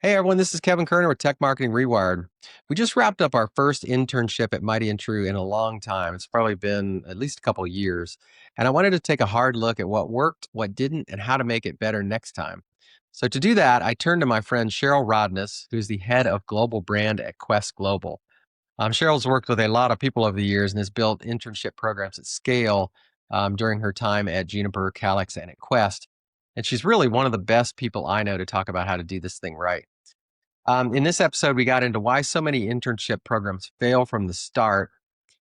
Hey everyone, this is Kevin Kerner with Tech Marketing Rewired. We just wrapped up our first internship at Mighty and True in a long time. It's probably been at least a couple of years. And I wanted to take a hard look at what worked, what didn't, and how to make it better next time. So to do that, I turned to my friend Cheryl Rodness, who's the head of global brand at Quest Global. Cheryl's worked with a lot of people over the years and has built internship programs at scale during her time at Juniper, Calix, and at Quest. And she's really one of the best people I know to talk about how to do this thing right. In this episode, we got into why so many internship programs fail from the start,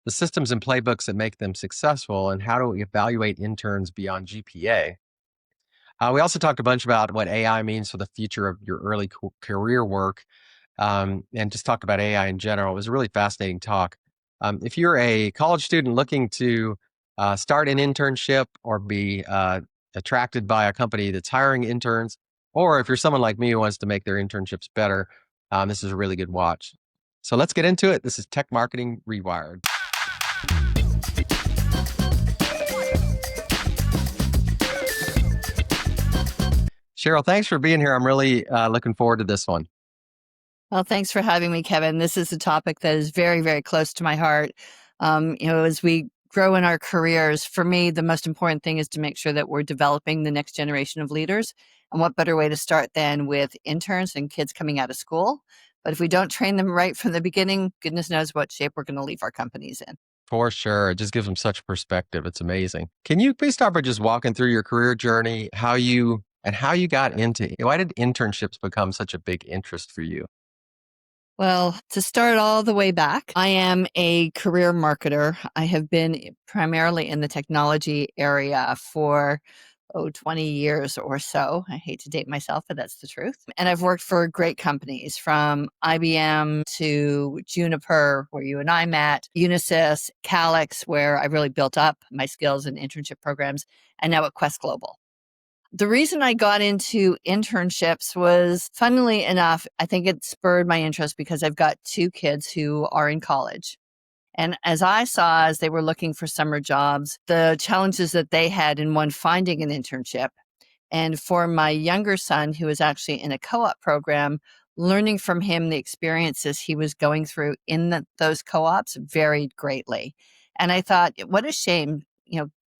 the systems and playbooks that make them successful, and how to evaluate interns beyond GPA. We also talked a bunch about what AI means for the future of your early career work, and just talked about AI in general. It was a really fascinating talk. If you're a college student looking to start an internship or be attracted by a company that's hiring interns, or if you're someone like me who wants to make their internships better, this is a really good watch. So let's get into it. This is Tech Marketing Rewired. Cheryl, thanks for being here. I'm really looking forward to this one. Well, thanks for having me, Kevin. This is a topic that is very, very close to my heart. As we grow in our careers, for me, the most important thing is to make sure that we're developing the next generation of leaders. And what better way to start than with interns and kids coming out of school? But if we don't train them right from the beginning, goodness knows what shape we're going to leave our companies in. For sure. It just gives them such perspective. It's amazing. Can you please start by just walking through your career journey, how you got into why did internships become such a big interest for you? Well, to start all the way back, I am a career marketer. I have been primarily in the technology area for 20 years or so. I hate to date myself, but that's the truth. And I've worked for great companies from IBM to Juniper, where you and I met, Unisys, Calix, where I really built up my skills in internship programs, and now at Quest Global. The reason I got into internships was, funnily enough, I think it spurred my interest because I've got two kids who are in college. And as I saw, as they were looking for summer jobs, the challenges that they had in one, finding an internship. And for my younger son, who was actually in a co-op program, learning from him the experiences he was going through in those co-ops varied greatly. And I thought, what a shame,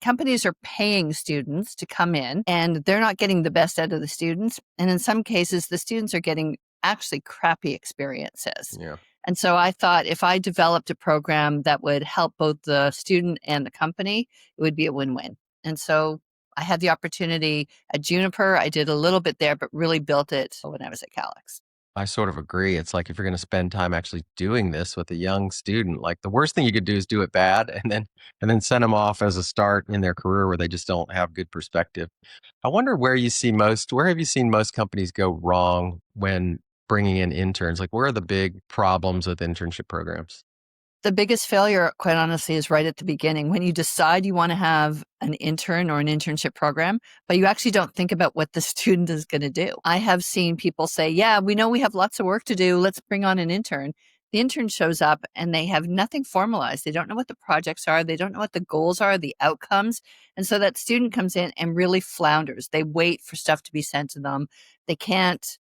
companies are paying students to come in and they're not getting the best out of the students. And in some cases, the students are getting actually crappy experiences. Yeah. And so I thought if I developed a program that would help both the student and the company, it would be a win-win. And so I had the opportunity at Juniper. I did a little bit there, but really built it when I was at Calix. I sort of agree. It's like if you're going to spend time actually doing this with a young student, like the worst thing you could do is do it bad and then send them off as a start in their career where they just don't have good perspective. I wonder where have you seen most companies go wrong when bringing in interns? Like where are the big problems with internship programs? The biggest failure, quite honestly, is right at the beginning. When you decide you want to have an intern or an internship program, but you actually don't think about what the student is going to do. I have seen people say, yeah, we know we have lots of work to do. Let's bring on an intern. The intern shows up and they have nothing formalized. They don't know what the projects are. They don't know what the goals are, the outcomes. And so that student comes in and really flounders. They wait for stuff to be sent to them. They can't,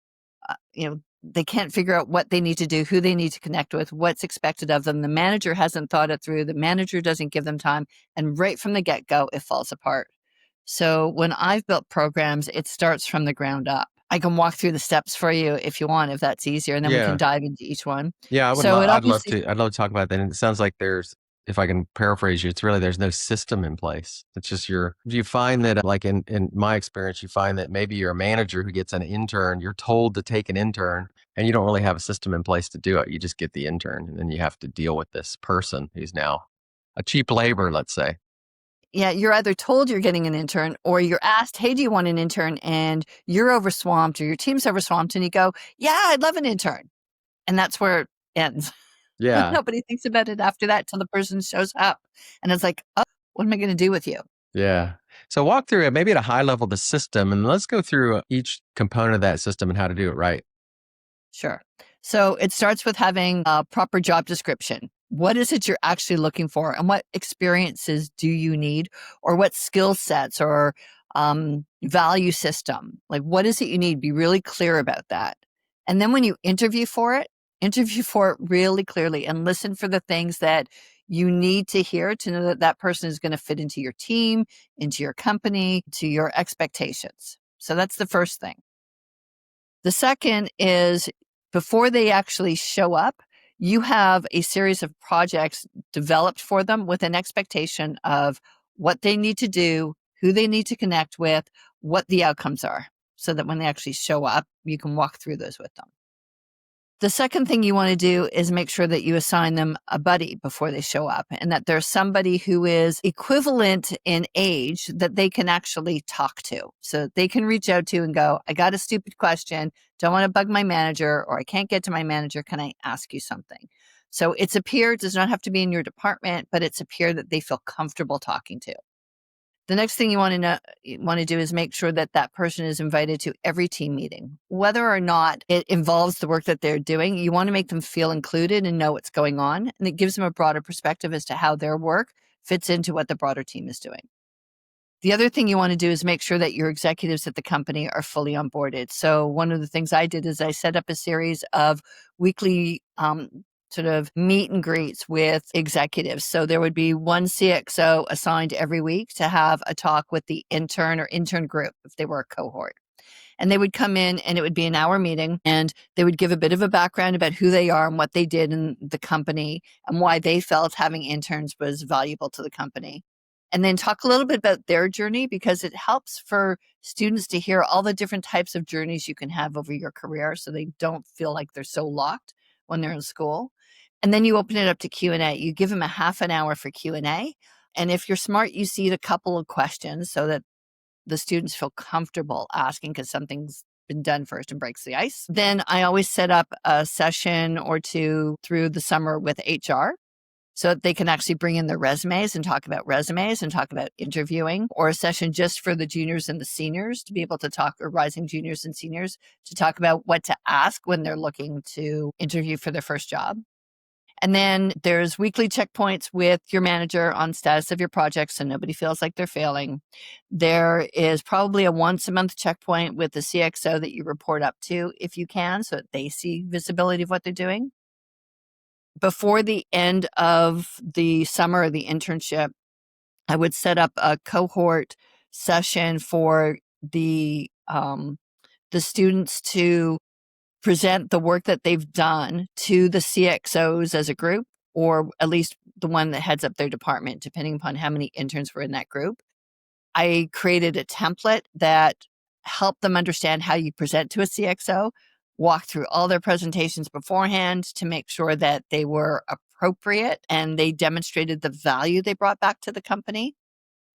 they can't figure out what they need to do, who they need to connect with, what's expected of them. The manager hasn't thought it through. The manager doesn't give them time. And right from the get-go, it falls apart. So when I've built programs, it starts from the ground up. I can walk through the steps for you if you want, if that's easier, and then we can dive into each one. Yeah, So it I'd love obviously, to. I'd love to talk about that. And it sounds like if I can paraphrase you, it's really there's no system in place. It's just do you find that like in my experience, you find that maybe you're a manager who gets an intern, you're told to take an intern and you don't really have a system in place to do it. You just get the intern and then you have to deal with this person who's now a cheap labor, let's say. yeah, you're either told you're getting an intern or you're asked, hey, do you want an intern? And you're overswamped or your team's overswamped and you go, yeah, I'd love an intern. And that's where it ends. Yeah. Nobody thinks about it after that till the person shows up. And it's like, oh, what am I going to do with you? Yeah. So walk through it, maybe at a high level, the system, and let's go through each component of that system and how to do it right. Sure. So it starts with having a proper job description. What is it you're actually looking for? And what experiences do you need? Or what skill sets or value system? Like, what is it you need? Be really clear about that. And then when you interview for it really clearly and listen for the things that you need to hear to know that that person is going to fit into your team, into your company, to your expectations. So that's the first thing. The second is before they actually show up, you have a series of projects developed for them with an expectation of what they need to do, who they need to connect with, what the outcomes are, so that when they actually show up, you can walk through those with them. The second thing you want to do is make sure that you assign them a buddy before they show up and that there's somebody who is equivalent in age that they can actually talk to. So they can reach out to and go, I got a stupid question. Don't want to bug my manager, or I can't get to my manager. Can I ask you something? So it's a peer. It does not have to be in your department, but it's a peer that they feel comfortable talking to. The next thing you want to do is make sure that that person is invited to every team meeting. Whether or not it involves the work that they're doing, you want to make them feel included and know what's going on. And it gives them a broader perspective as to how their work fits into what the broader team is doing. The other thing you want to do is make sure that your executives at the company are fully onboarded. So one of the things I did is I set up a series of weekly sort of meet and greets with executives. So there would be one CXO assigned every week to have a talk with the intern or intern group if they were a cohort. And they would come in and it would be an hour meeting and they would give a bit of a background about who they are and what they did in the company and why they felt having interns was valuable to the company. And then talk a little bit about their journey because it helps for students to hear all the different types of journeys you can have over your career so they don't feel like they're so locked when they're in school. And then you open it up to Q&A. You give them a half an hour for Q&A. And if you're smart, you seed a couple of questions so that the students feel comfortable asking because something's been done first and breaks the ice. Then I always set up a session or two through the summer with HR so that they can actually bring in their resumes and talk about interviewing, or a session just for the juniors and the seniors to be able to talk, or rising juniors and seniors to talk about what to ask when they're looking to interview for their first job. And then there's weekly checkpoints with your manager on status of your project so nobody feels like they're failing. There is probably a once a month checkpoint with the CXO that you report up to if you can, so that they see visibility of what they're doing. Before the end of the summer or the internship, I would set up a cohort session for the students to present the work that they've done to the CXOs as a group, or at least the one that heads up their department, depending upon how many interns were in that group. I created a template that helped them understand how you present to a CXO, walk through all their presentations beforehand to make sure that they were appropriate and they demonstrated the value they brought back to the company.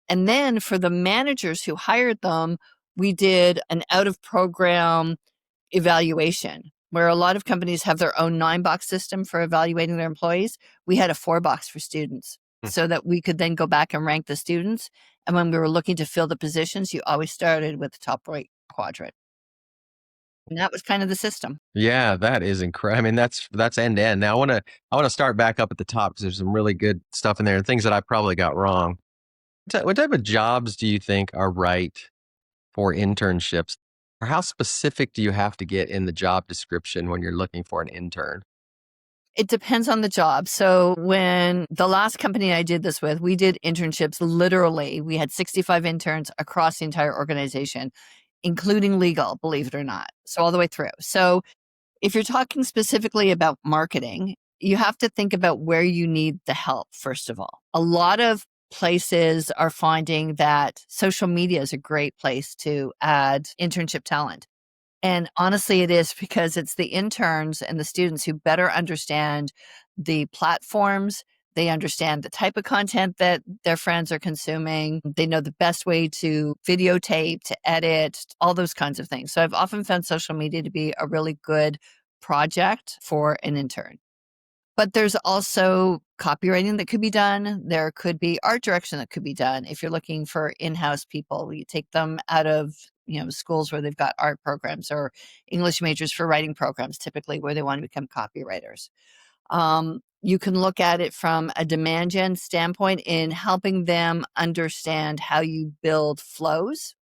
And then for the managers who hired them, we did an out of program evaluation where a lot of companies have their own 9-box system for evaluating their employees. We had a 4-box for students Hmm. so that we could then go back and rank the students. And when we were looking to fill the positions, you always started with the top right quadrant. And that was kind of the system. Yeah, that is incredible. I mean, that's end to end. Now I wanna start back up at the top because there's some really good stuff in there and things that I probably got wrong. What type of jobs do you think are right for internships? Or how specific do you have to get in the job description when you're looking for an intern? It depends on the job. So when the last company I did this with, we did internships literally. We had 65 interns across the entire organization, including legal, believe it or not. So all the way through. So if you're talking specifically about marketing, you have to think about where you need the help, first of all. A lot of places are finding that social media is a great place to add internship talent. And honestly, it is because it's the interns and the students who better understand the platforms. They understand the type of content that their friends are consuming. They know the best way to videotape, to edit, all those kinds of things. So I've often found social media to be a really good project for an intern. But there's also copywriting that could be done. There could be art direction that could be done. If you're looking for in-house people, you take them out of, schools where they've got art programs, or English majors for writing programs, typically where they want to become copywriters. You can look at it from a demand gen standpoint in helping them understand how you build flows,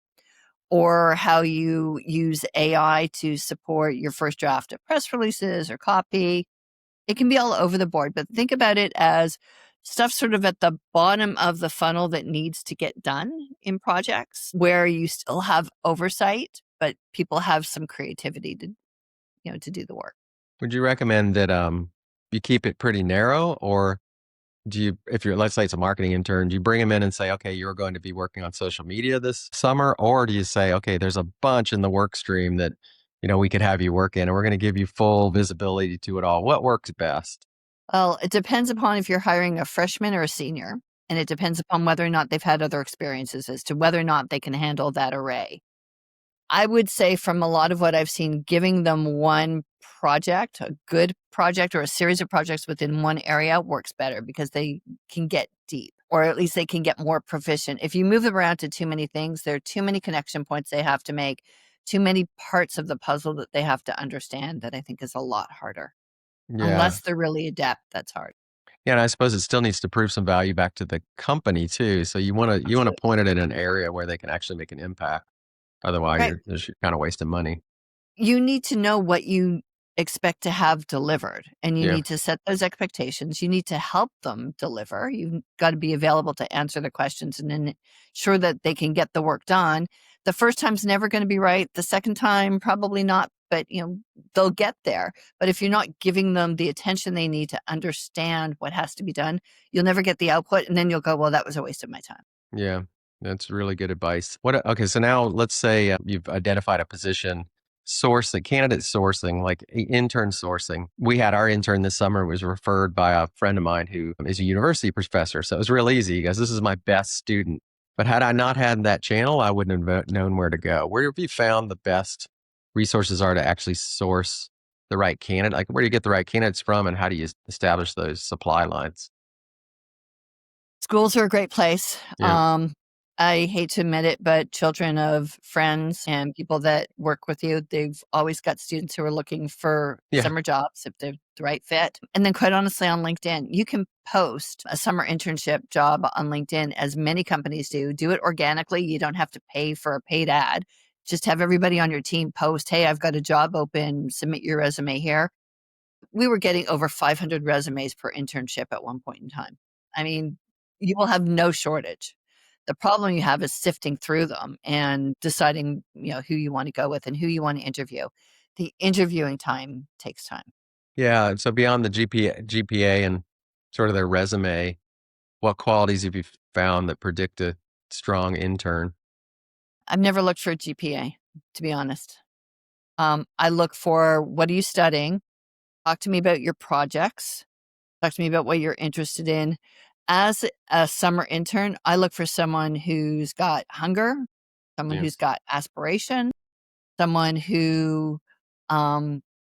or how you use AI to support your first draft of press releases or copy. It can be all over the board, but think about it as stuff sort of at the bottom of the funnel that needs to get done in projects where you still have oversight, but people have some creativity to, to do the work. Would you recommend that you keep it pretty narrow, or do you, if you're, let's say it's a marketing intern, do you bring them in and say, okay, you're going to be working on social media this summer? Or do you say, okay, there's a bunch in the work stream that, we could have you work in, and we're going to give you full visibility to it all? What works best? Well, it depends upon if you're hiring a freshman or a senior, and it depends upon whether or not they've had other experiences as to whether or not they can handle that array. I would say from a lot of what I've seen, giving them one project, a good project or a series of projects within one area works better because they can get deep, or at least they can get more proficient. If you move them around to too many things, there are too many connection points they have to make, too many parts of the puzzle that they have to understand, that I think is a lot harder. Yeah. Unless they're really adept, that's hard. Yeah, and I suppose it still needs to prove some value back to the company too. So you want to Absolutely. point it in an area where they can actually make an impact. Otherwise, Right. you're just kind of wasting money. You need to know what you expect to have delivered, and you Yeah. need to set those expectations. You need to help them deliver. You've got to be available to answer the questions and ensure that they can get the work done. The first time's never going to be right. The second time, probably not, but they'll get there. But if you're not giving them the attention they need to understand what has to be done, you'll never get the output. And then you'll go, well, that was a waste of my time. Yeah, that's really good advice. Okay, so now let's say you've identified a position, candidate sourcing, like intern sourcing. We had our intern this summer was referred by a friend of mine who is a university professor. So it was real easy. He goes, "This is my best student." But had I not had that channel, I wouldn't have known where to go. Where have you found the best resources are to actually source the right candidate? Like, where do you get the right candidates from, and how do you establish those supply lines? Schools are a great place. Yeah, I hate to admit it, but children of friends and people that work with you, they've always got students who are looking for yeah, summer jobs if they're the right fit. And then, quite honestly, on LinkedIn, you can post a summer internship job on LinkedIn, as many companies do. Do it organically. You don't have to pay for a paid ad. Just have everybody on your team post, hey, I've got a job open, submit your resume here. We were getting over 500 resumes per internship at one point in time. I mean, you will have no shortage. The problem you have is sifting through them and deciding, who you want to go with and who you want to interview. The interviewing time takes time. yeah. So beyond the GPA and sort of their resume, what qualities have you found that predict a strong intern? I've never looked for a GPA, to be honest. I look for, what are you studying? Talk to me about your projects. Talk to me about what you're interested in. As a summer intern, I look for someone who's got hunger, someone Yeah. who's got aspiration, someone who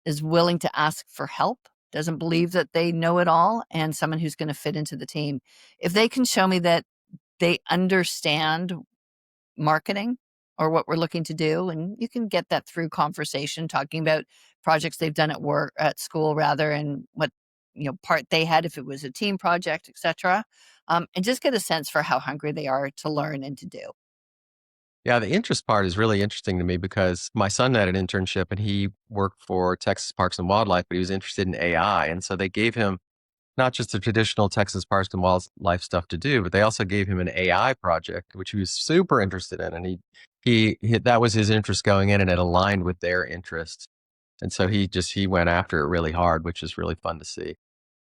is willing to ask for help, doesn't believe that they know it all, and someone who's going to fit into the team. If they can show me that they understand marketing or what we're looking to do, and you can get that through conversation, talking about projects they've done at work, at school rather, and what part they had if it was a team project, etc. And just get a sense for how hungry they are to learn and to do. Yeah, the interest part is really interesting to me because my son had an internship and he worked for Texas Parks and Wildlife, but he was interested in AI. And so they gave him not just the traditional Texas Parks and Wildlife stuff to do, but they also gave him an AI project, which he was super interested in. And he that was his interest going in, and it aligned with their interest. And so he went after it really hard, which is really fun to see.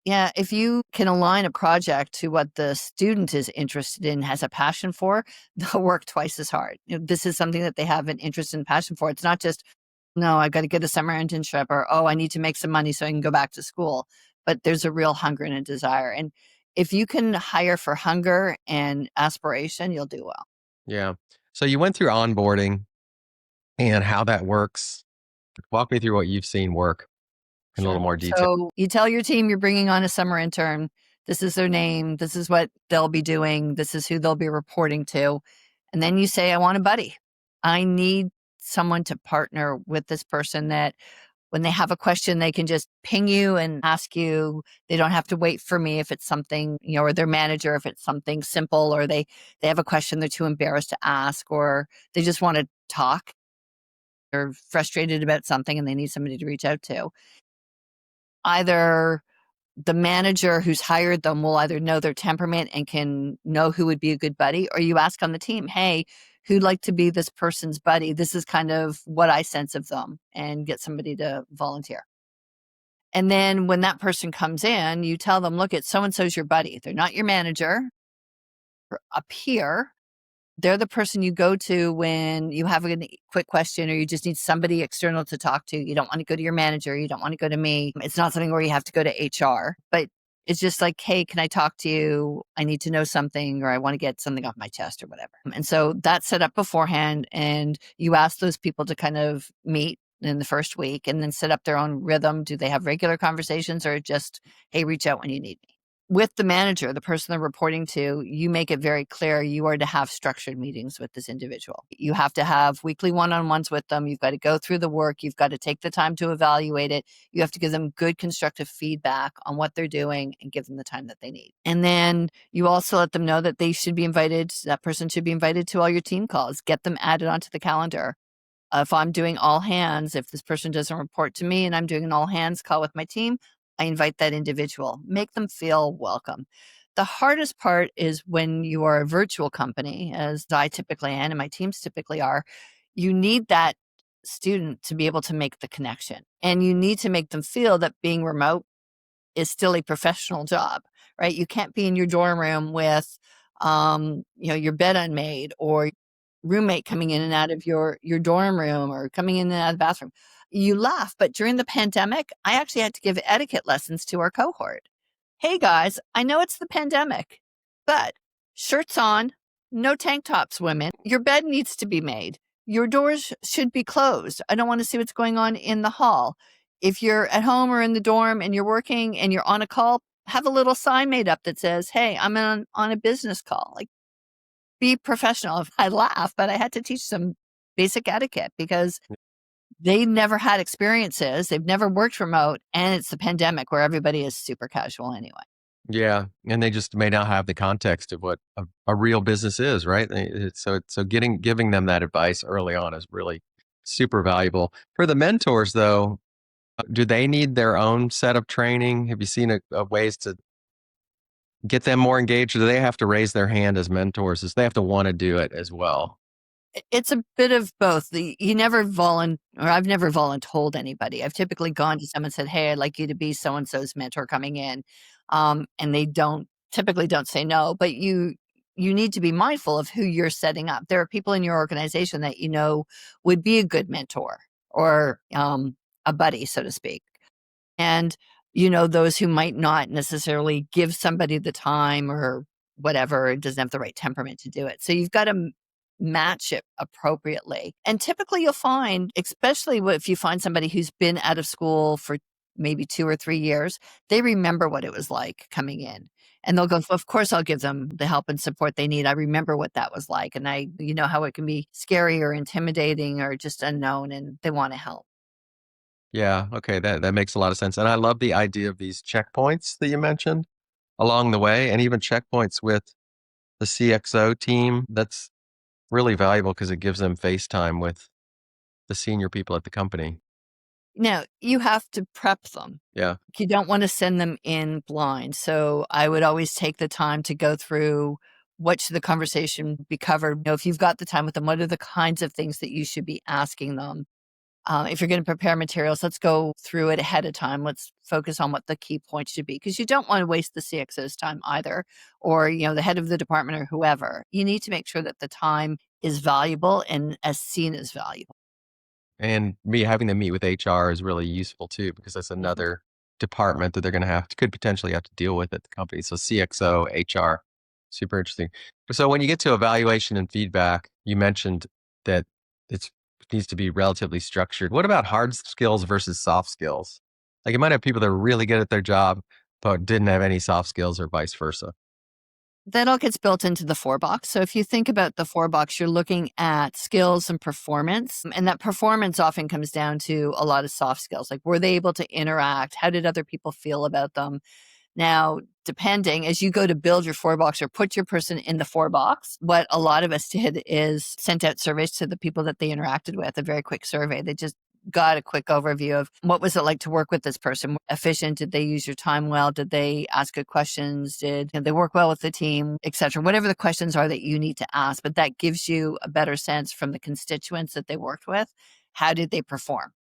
Yeah, if you can align a project to what the student is interested in, has a passion for, they'll work twice as hard. This is something that they have an interest and passion for. It's not just, no, I got to get a summer internship, or, oh, I need to make some money so I can go back to school. But there's a real hunger and a desire. And if you can hire for hunger and aspiration, you'll do well. Yeah. So you went through onboarding and how that works. Walk me through what you've seen work in a little Sure. more detail. So you tell your team you're bringing on a summer intern. This is their name. This is what they'll be doing. This is who they'll be reporting to. And then you say, I want a buddy. I need someone to partner with this person that When they have a question, they can just ping you and ask you. They don't have to wait for me if it's something, or their manager, if it's something simple, or they have a question they're too embarrassed to ask, or they just want to talk. They're frustrated about something and they need somebody to reach out to. Either the manager who's hired them will either know their temperament and can know who would be a good buddy, or you ask on the team, hey, who'd like to be this person's buddy? This is kind of what I sense of them, and get somebody to volunteer. And then when that person comes in, you tell them, look, it's so and so's your buddy. They're not your manager or a peer. They're the person you go to when you have a quick question or you just need somebody external to talk to. You don't want to go to your manager. You don't want to go to me. It's not something where you have to go to HR, but it's just like, hey, can I talk to you? I need to know something, or I want to get something off my chest or whatever. And so that's set up beforehand. And you ask those people to kind of meet in the first week and then set up their own rhythm. Do they have regular conversations, or just, hey, reach out when you need me? With the manager, the person they're reporting to, you make it very clear you are to have structured meetings with this individual. You have to have weekly one-on-ones with them. You've got to go through the work. You've got to take the time to evaluate it. You have to give them good constructive feedback on what they're doing and give them the time that they need. And then you also let them know that they should be invited, that person should be invited to all your team calls. Get them added onto the calendar. If I'm doing all hands, if this person doesn't report to me and I'm doing an all hands call with my team, I invite that individual, make them feel welcome. The hardest part is when you are a virtual company, as I typically am and my teams typically are, you need that student to be able to make the connection. And you need to make them feel that being remote is still a professional job, right? You can't be in your dorm room with, your bed unmade, or roommate coming in and out of your dorm room, or coming in and out of the bathroom. You laugh, but during the pandemic, I actually had to give etiquette lessons to our cohort. Hey guys, I know it's the pandemic, but shirts on, no tank tops, women. Your bed needs to be made. Your doors should be closed. I don't want to see what's going on in the hall. If you're at home or in the dorm and you're working and you're on a call, have a little sign made up that says, hey, I'm on a business call. Like, be professional. I laugh, but I had to teach some basic etiquette because they never had experiences. They've never worked remote, and it's the pandemic where everybody is super casual anyway. Yeah, and they just may not have the context of what a real business is, right? So giving them that advice early on is really super valuable. For the mentors, though, do they need their own set of training? Have you seen a ways to get them more engaged, or do they have to raise their hand as mentors? As they have to want to do it as well? It's a bit of both. You never or I've never voluntold anybody. I've typically gone to someone and said, "Hey, I'd like you to be so and so's mentor coming in," and they typically don't say no. But you need to be mindful of who you're setting up. There are people in your organization that would be a good mentor, or a buddy, so to speak. And, those who might not necessarily give somebody the time or whatever, doesn't have the right temperament to do it. So you've got to match it appropriately. And typically you'll find, especially if you find somebody who's been out of school for maybe 2 or 3 years, they remember what it was like coming in. And they'll go, "Well, of course, I'll give them the help and support they need. I remember what that was like. And you know how it can be scary or intimidating or just unknown, and they want to help." Yeah, okay, that makes a lot of sense. And I love the idea of these checkpoints that you mentioned along the way, and even checkpoints with the CXO team. That's really valuable because it gives them face time with the senior people at the company. Now, you have to prep them. Yeah. You don't want to send them in blind. So I would always take the time to go through what should the conversation be covered. If you've got the time with them, what are the kinds of things that you should be asking them? If you're going to prepare materials, let's go through it ahead of time. Let's focus on what the key points should be, because you don't want to waste the CXO's time either, or the head of the department or whoever. You need to make sure that the time is valuable and as seen as valuable. And me having them meet with HR is really useful too, because that's Mhm. another department that they're going to could potentially have to deal with at the company. So CXO, HR, super interesting. So when you get to evaluation and feedback, you mentioned that it needs to be relatively structured. What about hard skills versus soft skills? Like you might have people that are really good at their job, but didn't have any soft skills or vice versa. That all gets built into the 4 box. So if you think about the 4 box, you're looking at skills and performance. And that performance often comes down to a lot of soft skills. Like, were they able to interact? How did other people feel about them? Now, depending as you go to build your 4 box or put your person in the 4 box, what a lot of us did is sent out surveys to the people that they interacted with, a very quick survey. They just got a quick overview of what was it like to work with this person? Efficient? Did they use your time well? Did they ask good questions? Did they work well with the team, etc.? Whatever the questions are that you need to ask, but that gives you a better sense from the constituents that they worked with. How did they perform?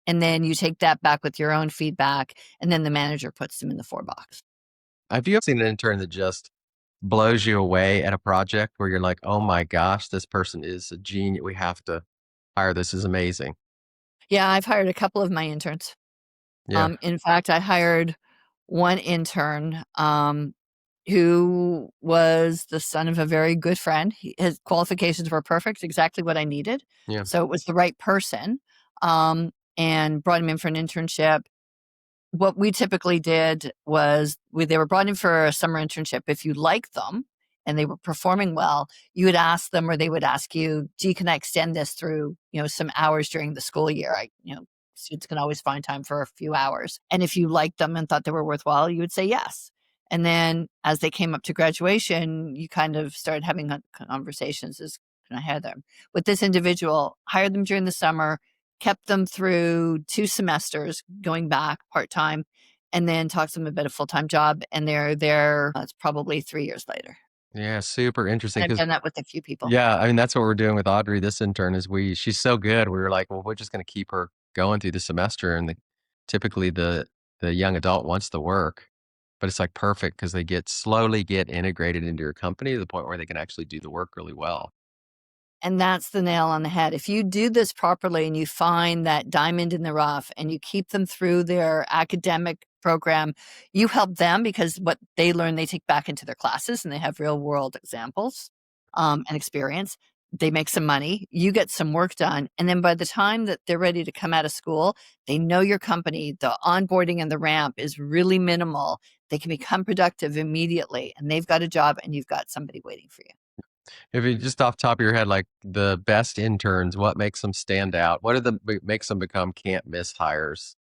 And then you take that back with your own feedback, and then the manager puts them in the 4 box. Have you ever seen an intern that just blows you away at a project where you're like, oh my gosh, this person is a genius. We have to hire. This is amazing. Yeah, I've hired a couple of my interns. Yeah. In fact, I hired one intern who was the son of a very good friend. His qualifications were perfect, exactly what I needed. Yeah. So it was the right person, and brought him in for an internship. What we typically did was they were brought in for a summer internship. If you liked them and they were performing well, you would ask them, or they would ask you, gee, can I extend this through, some hours during the school year? Students can always find time for a few hours. And if you liked them and thought they were worthwhile, you would say yes. And then as they came up to graduation, you kind of started having conversations as, can I hire them? With this individual, hired them during the summer, kept them through 2 semesters, going back part-time, and then talked to them about a full-time job, and they're there, it's probably 3 years later. Yeah. Super interesting. And I've Cause done that with a few people. yeah, I mean, that's what we're doing with Audrey, this intern is she's so good. We were like, well, we're just going to keep her going through the semester. And typically the young adult wants the work, but it's like perfect because they slowly get integrated into your company to the point where they can actually do the work really well. And that's the nail on the head. If you do this properly and you find that diamond in the rough and you keep them through their academic program, you help them because what they learn, they take back into their classes and they have real world examples and experience. They make some money, you get some work done. And then by the time that they're ready to come out of school, they know your company, the onboarding and the ramp is really minimal. They can become productive immediately and they've got a job and you've got somebody waiting for you. If you just off the top of your head, like the best interns, what makes them stand out? Makes them become can't miss hires?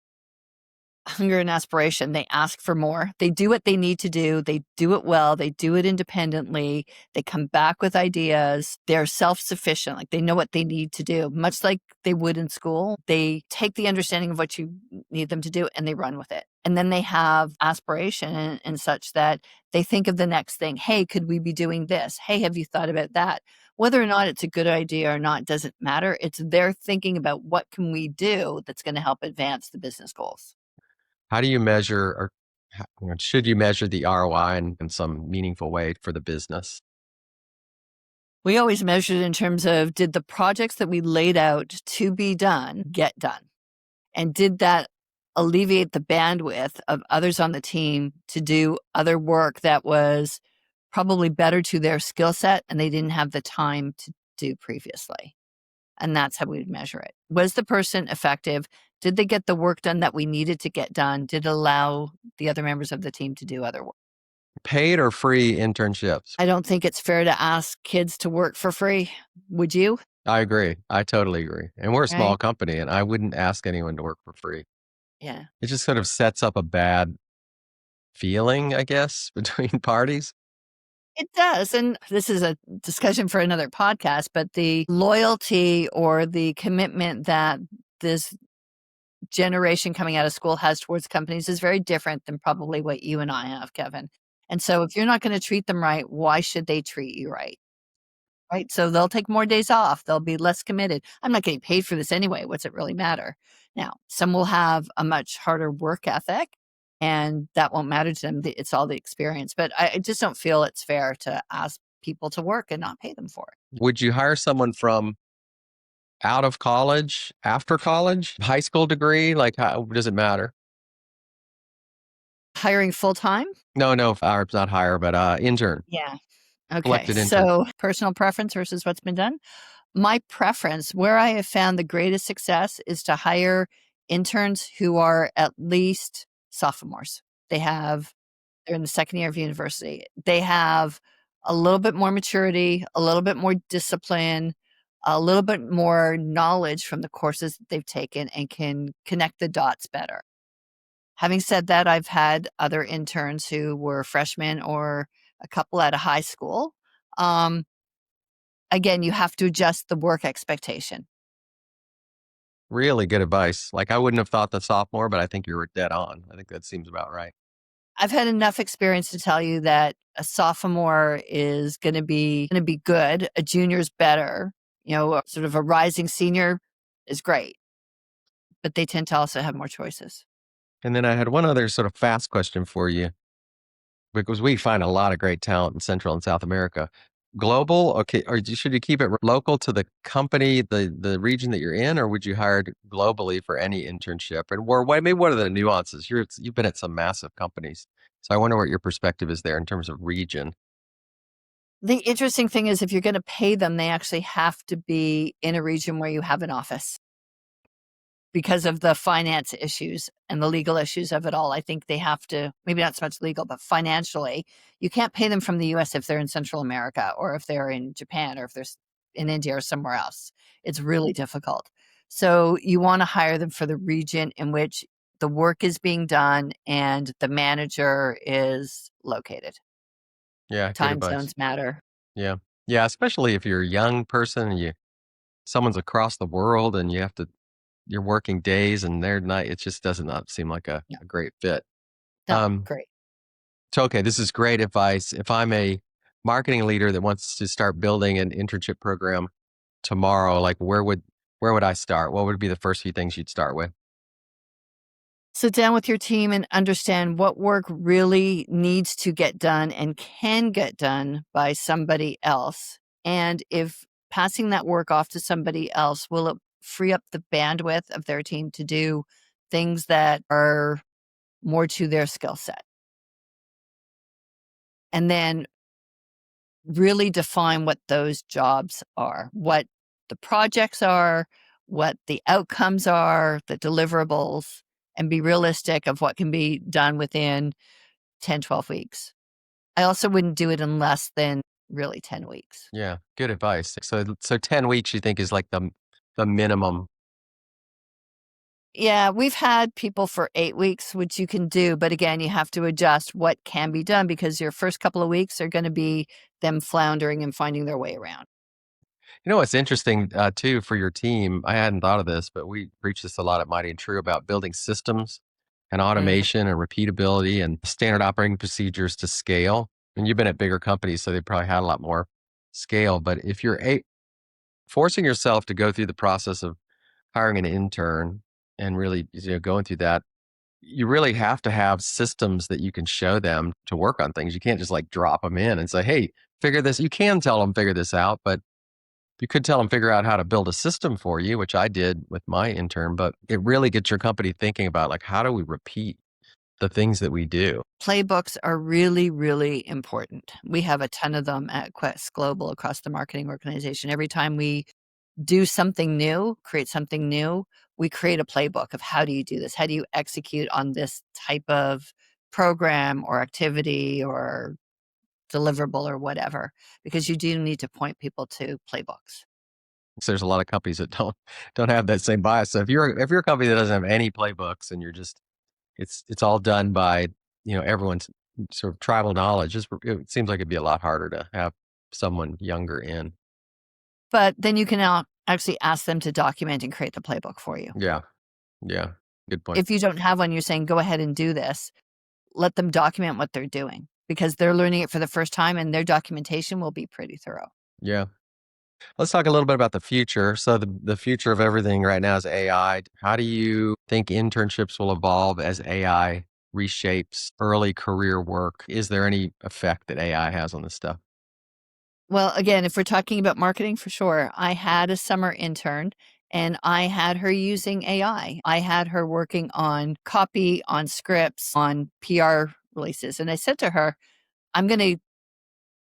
Hunger and aspiration. They ask for more. They do what they need to do. They do it well. They do it independently. They come back with ideas. They're self-sufficient. Like, they know what they need to do, much like they would in school. They take the understanding of what you need them to do and they run with it. And then they have aspiration and such that they think of the next thing. Hey, could we be doing this? Hey, have you thought about that? Whether or not it's a good idea or not doesn't matter. It's their thinking about what can we do that's going to help advance the business goals. How do you measure or should you measure the ROI in some meaningful way for the business? We always measured in terms of, did the projects that we laid out to be done get done? And did that alleviate the bandwidth of others on the team to do other work that was probably better to their skill set and they didn't have the time to do previously? And that's how we would measure it. Was the person effective? Did they get the work done that we needed to get done? Did it allow the other members of the team to do other work? Paid or free internships? I don't think it's fair to ask kids to work for free. Would you? I agree. I totally agree. And we're a Right? small company and I wouldn't ask anyone to work for free. Yeah. It just sort of sets up a bad feeling, I guess, between parties. It does. And this is a discussion for another podcast, but the loyalty or the commitment that this generation coming out of school has towards companies is very different than probably what you and I have, Kevin. And so if you're not going to treat them right, why should they treat you right? Right? So they'll take more days off. They'll be less committed. I'm not getting paid for this anyway. What's it really matter? Now, some will have a much harder work ethic and that won't matter to them. It's all the experience. But I just don't feel it's fair to ask people to work and not pay them for it. Would you hire someone from out of college, after college, high school degree? Like, how does it matter? Hiring full time? No, or not hire, but intern, Yeah. Okay. selected intern. So personal preference versus what's been done. My preference, where I have found the greatest success, is to hire interns who are at least sophomores. They're in the second year of university. They have a little bit more maturity, a little bit more discipline, a little bit more knowledge from the courses that they've taken and can connect the dots better. Having said that, I've had other interns who were freshmen or a couple out of high school. Um, Again, you have to adjust the work expectation. Really good advice. Like I wouldn't have thought the sophomore, but I think you were dead on. I think that seems about right. I've had enough experience to tell you that a sophomore is gonna be good, a junior's better, sort of a rising senior is great, but they tend to also have more choices. And then I had one other sort of fast question for you because we find a lot of great talent in Central and South America. Global, okay, or should you keep it local to the company, the region that you're in, or would you hire globally for any internship? And maybe what are the nuances? You've been at some massive companies, so I wonder what your perspective is there in terms of region. The interesting thing is if you're gonna pay them, they actually have to be in a region where you have an office. Because of the finance issues and the legal issues of it all, I think they have to, maybe not so much legal, but financially, you can't pay them from the US if they're in Central America or if they're in Japan or if they're in India or somewhere else. It's really difficult. So you want to hire them for the region in which the work is being done and the manager is located. Yeah, good Time advice. zones matter. Yeah, yeah, especially if you're a young person and someone's across the world and you're working days and they're night. It just does not seem like No, a great fit. no, Um, great. so, okay, this is great advice. If I'm a marketing leader that wants to start building an internship program tomorrow, like where would I start? What would be the first few things you'd start with? Sit down with your team and understand what work really needs to get done and can get done by somebody else. And if passing that work off to somebody else will it free up the bandwidth of their team to do things that are more to their skill set. And then really define what those jobs are, what the projects are, what the outcomes are, the deliverables, and be realistic of what can be done within 10, 12 weeks. I also wouldn't do it in less than really 10 weeks. Yeah, good advice. So 10 weeks you think is like the minimum. Yeah, we've had people for 8 weeks, which you can do, but again, you have to adjust what can be done because your first couple of weeks are gonna be them floundering and finding their way around. You know what's interesting too for your team? I hadn't thought of this, but we preach this a lot at Mighty and True about building systems and Mhm. automation and repeatability and standard operating procedures to scale. And you've been at bigger companies, so they probably had a lot more scale. But if you're forcing yourself to go through the process of hiring an intern and really going through that, you really have to have systems that you can show them to work on things. You can't just like drop them in and say, "Hey, figure this." You can tell them figure this out, but you could tell them figure out how to build a system for you, which I did with my intern, but it really gets your company thinking about like how do we repeat the things that we do? Playbooks are really, really important. We have a ton of them at Quest Global across the marketing organization. Every time we do something new, create something new, we create a playbook of how do you do this? How do you execute on this type of program or activity or deliverable or whatever? Because you do need to point people to playbooks. So there's a lot of companies that don't have that same bias. So if you're a company that doesn't have any playbooks and you're just it's all done by everyone's sort of tribal knowledge, it seems like it'd be a lot harder to have someone younger in. But then you can now actually ask them to document and create the playbook for you. Yeah, yeah, good point. If you don't have one, you're saying, go ahead and do this. Let them document what they're doing because they're learning it for the first time and their documentation will be pretty thorough. Yeah. Let's talk a little bit about the future. So the future of everything right now is AI. How do you think internships will evolve as AI reshapes early career work? Is there any effect that AI has on this stuff? Well, again, if we're talking about marketing, for sure. I had a summer intern and I had her using AI. I had her working on copy, on scripts, on PR releases. And I said to her, I'm going to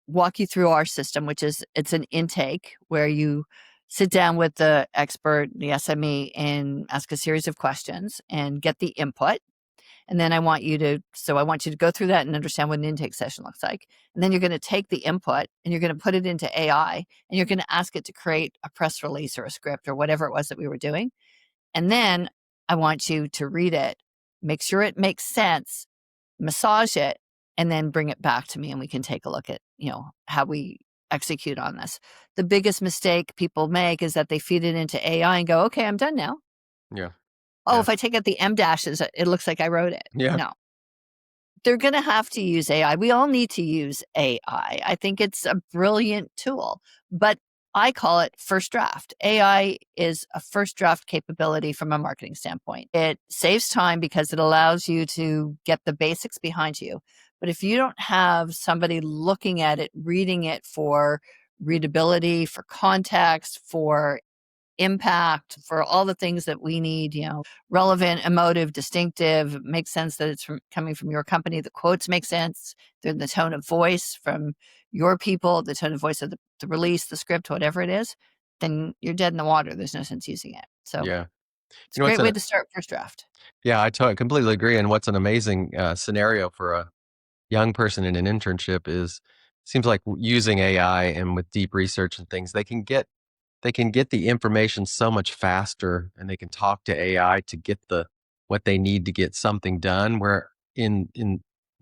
walk you through our system, which is it's an intake where you sit down with the expert, the SME, and ask a series of questions and get the input. And then I want you to go through that and understand what an intake session looks like. And then you're going to take the input and you're going to put it into AI and you're going to ask it to create a press release or a script or whatever it was that we were doing. And then I want you to read it, make sure it makes sense, massage it, and then bring it back to me and we can take a look at, how we execute on this. The biggest mistake people make is that they feed it into AI and go, okay, I'm done now. Yeah. Oh, Yeah. if I take out the M dashes, it looks like I wrote it. Yeah. No, they're going to have to use AI. We all need to use AI. I think it's a brilliant tool, but I call it first draft. AI is a first draft capability from a marketing standpoint. It saves time because it allows you to get the basics behind you. But if you don't have somebody looking at it, reading it for readability, for context, for impact, for all the things that we need, relevant, emotive, distinctive, makes sense that it's coming from your company. The quotes make sense. They're the tone of voice from your people, the tone of voice of the release, the script, whatever it is, then you're dead in the water. There's no sense using it. So Yeah. it's You a know, great way to start first draft. yeah, I completely agree. And what's an amazing scenario for a young person in an internship is seems like using AI and with deep research and things, they can get the information so much faster and they can talk to AI to get what they need to get something done. Where in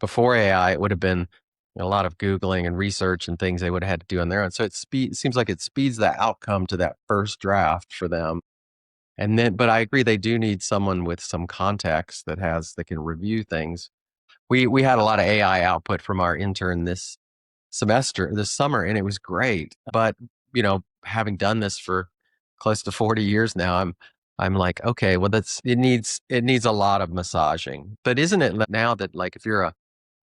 before AI, it would have been a lot of Googling and research and things they would have had to do on their own. So it seems like it speeds the outcome to that first draft for them. And then, but I agree, they do need someone with some context that can review things. We had a lot of AI output from our intern this summer, and it was great. But having done this for close to 40 years now, I'm like, okay, well, it needs a lot of massaging. But isn't it now that, like, if you're a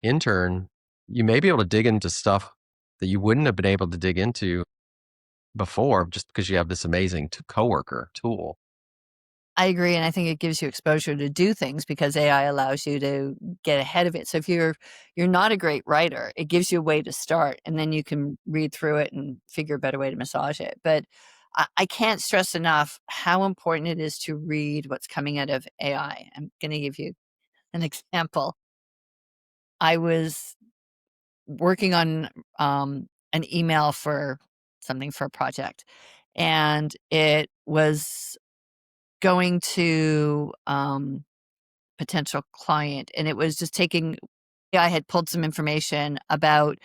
intern, you may be able to dig into stuff that you wouldn't have been able to dig into before, just because you have this amazing coworker tool. I agree, and I think it gives you exposure to do things because AI allows you to get ahead of it. So if you're not a great writer, it gives you a way to start, and then you can read through it and figure a better way to massage it. But I can't stress enough how important it is to read what's coming out of AI. I'm going to give you an example. I was working on an email for something for a project, and it was going to potential client, and it was just taking I had pulled some information about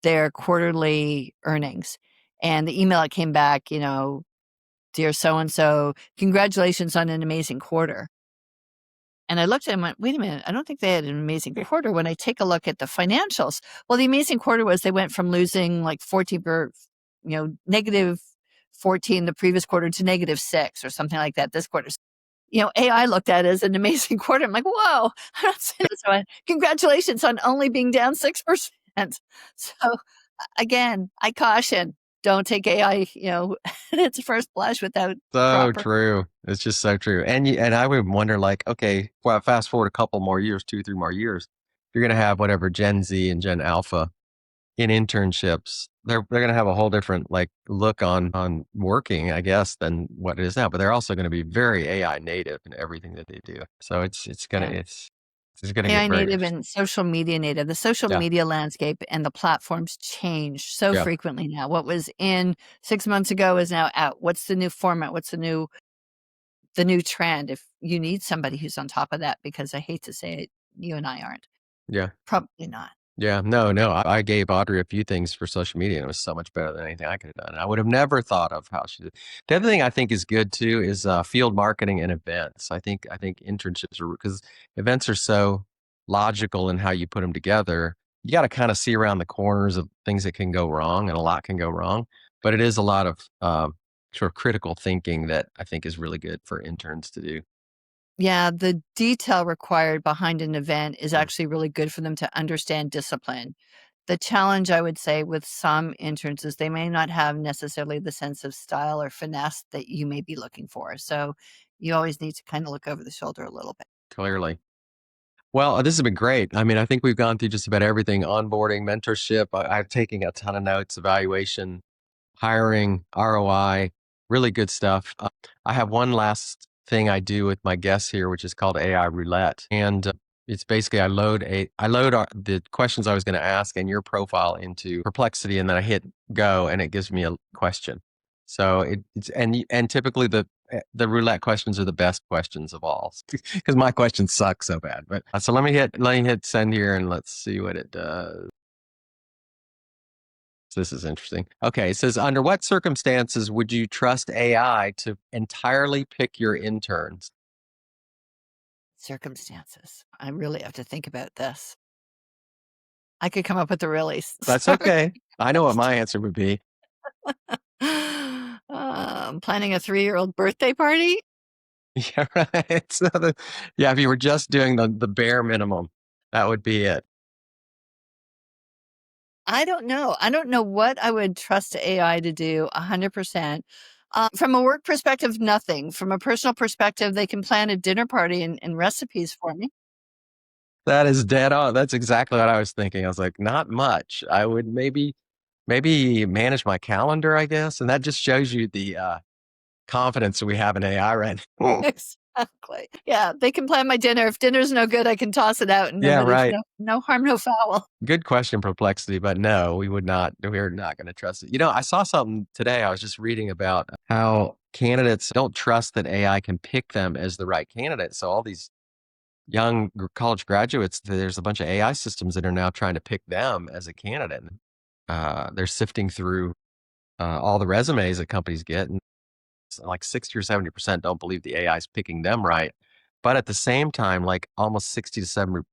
their quarterly earnings, and the email that came back, "Dear so and so, congratulations on an amazing quarter." And I looked at it and went, "Wait a minute, I don't think they had an amazing quarter." When I take a look at the financials, well, the amazing quarter was they went from losing like 14 negative 14 the previous quarter to negative 6 or something like that this quarter. AI looked at it as an amazing quarter. I'm like, "Whoa, I'm not saying this one. Congratulations on only being down 6%." So, again, I caution, don't take AI, at its first blush without So proper. true. It's just so true. And I would wonder, like, okay, well, fast forward a couple more years, 2, 3 more years, you're gonna have whatever Gen Z and Gen Alpha in internships. They're gonna have a whole different, like, look on working, I guess, than what it is now. But they're also gonna be very AI native in everything that they do. So Yeah. it's gonna get AI very native interesting. and social media native. The social Yeah. media landscape and the platforms change so Yeah. frequently now. What was in 6 months ago is now out. What's the new format? What's the new trend? If you need somebody who's on top of that, because I hate to say it, you and I aren't. Yeah. Probably not. Yeah, no, no. I gave Audrey a few things for social media, and it was so much better than anything I could have done. I would have never thought of how she did. The other thing I think is good too is field marketing and events. I think internships are because events are so logical in how you put them together. You got to kind of see around the corners of things that can go wrong, and a lot can go wrong. But it is a lot of sort of critical thinking that I think is really good for interns to do. Yeah, the detail required behind an event is Mm, actually really good for them to understand discipline. The challenge, I would say, with some interns is they may not have necessarily the sense of style or finesse that you may be looking for. So you always need to kind of look over the shoulder a little bit. clearly. Well, this has been great. I mean, I think we've gone through just about everything: onboarding, mentorship. I've taken a ton of notes, evaluation, hiring, ROI, really good stuff. I have one last thing I do with my guests here, which is called AI roulette. And It's basically I load the questions I was going to ask and your profile into Perplexity, and then I hit go, and it gives me a question. So and typically the roulette questions are the best questions of all because my questions suck so bad. But so let me hit send here, and let's see what it does. So this is interesting. Okay, it says, under what circumstances would you trust AI to entirely pick your interns? Circumstances. I really have to think about this. I could come up with a really That's sorry okay. I know what my question. answer would be. Planning a 3-year-old birthday party? Yeah, right. Yeah, if you were just doing the bare minimum, that would be it. I don't know. I don't know what I would trust AI to do 100%. From a work perspective, nothing. From a personal perspective, they can plan a dinner party and recipes for me. That is dead on. That's exactly what I was thinking. I was like, not much. I would maybe manage my calendar, I guess, and that just shows you the confidence we have in AI right now. Exactly. Yeah, they can plan my dinner. If dinner's no good, I can toss it out and know Yeah, that it's right. no harm, no foul. Good question, Perplexity, but no, we would not. We're not going to trust it. I saw something today. I was just reading about how candidates don't trust that AI can pick them as the right candidate. So all these young college graduates, there's a bunch of AI systems that are now trying to pick them as a candidate. They're sifting through all the resumes that companies get, and like 60 or 70% don't believe the AI is picking them right. But at the same time, like almost 60 to 70%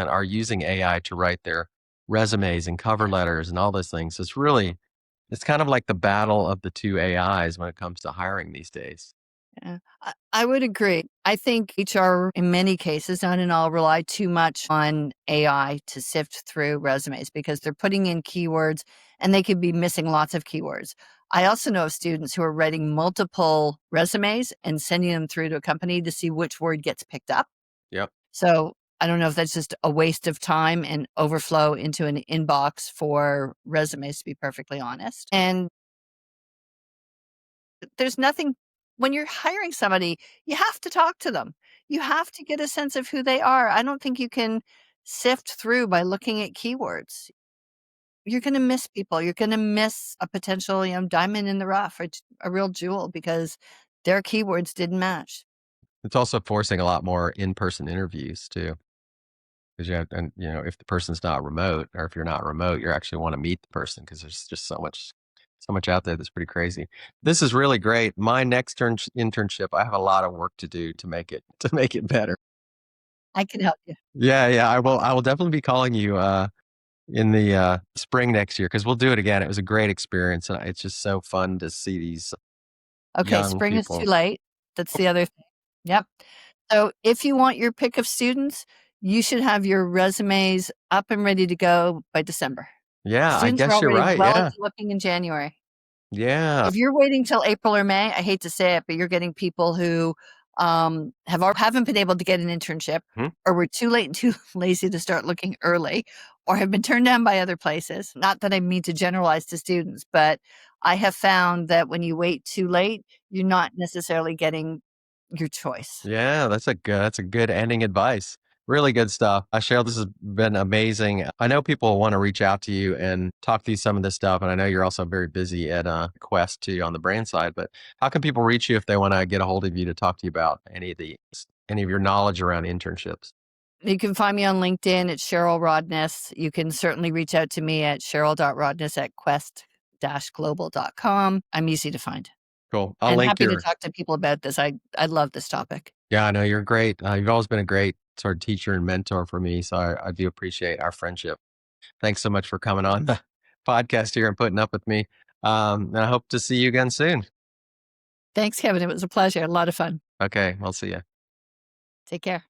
are using AI to write their resumes and cover letters and all those things. So it's kind of like the battle of the two AIs when it comes to hiring these days. Yeah, I would agree. I think HR, in many cases, not in all, rely too much on AI to sift through resumes because they're putting in keywords and they could be missing lots of keywords. I also know of students who are writing multiple resumes and sending them through to a company to see which word gets picked up. Yep. So I don't know if that's just a waste of time and overflow into an inbox for resumes, to be perfectly honest. And there's nothing when you're hiring somebody, you have to talk to them. You have to get a sense of who they are. I don't think you can sift through by looking at keywords. You're gonna miss people. You're gonna miss a potential, diamond in the rough or a real jewel because their keywords didn't match. It's also forcing a lot more in-person interviews too. Because and if the person's not remote, or if you're not remote, you actually want to meet the person because there's just so much out there that's pretty crazy. This is really great. My next internship, I have a lot of work to do to make it to make it better. I can help you. Yeah, yeah, I will definitely be calling you in the spring next year because we'll do it again. It was a great experience, and it's just so fun to see these Okay, young spring is too people. late. That's the other thing. Yep. So if you want your pick of students, you should have your resumes up and ready to go by December. Yeah, I Students are guess you're already right. well Yeah, into looking in January. yeah. If you're waiting till April or May, I hate to say it, but you're getting people who, haven't been able to get an internship Hmm? or were too late and too lazy to start looking early or have been turned down by other places. Not that I mean to generalize to students, but I have found that when you wait too late, you're not necessarily getting your choice. Yeah, that's a good ending advice. Really good stuff. Cheryl, this has been amazing. I know people want to reach out to you and talk to you some of this stuff, and I know you're also very busy at Quest too on the brand side. But how can people reach you if they want to get a hold of you to talk to you about any of your knowledge around internships? You can find me on LinkedIn at Cheryl Rodness. You can certainly reach out to me at cheryl.rodness at quest-global.com. I'm easy to find Cool. I'll and link happy to your. talk to people about this. I love this topic. Yeah, I know you're great. You've always been a great sort of teacher and mentor for me, so I do appreciate our friendship. Thanks so much for coming on the podcast here and putting up with me. And I hope to see you again soon. Thanks, Kevin. It was a pleasure. A lot of fun. Okay, I'll see you. Take care.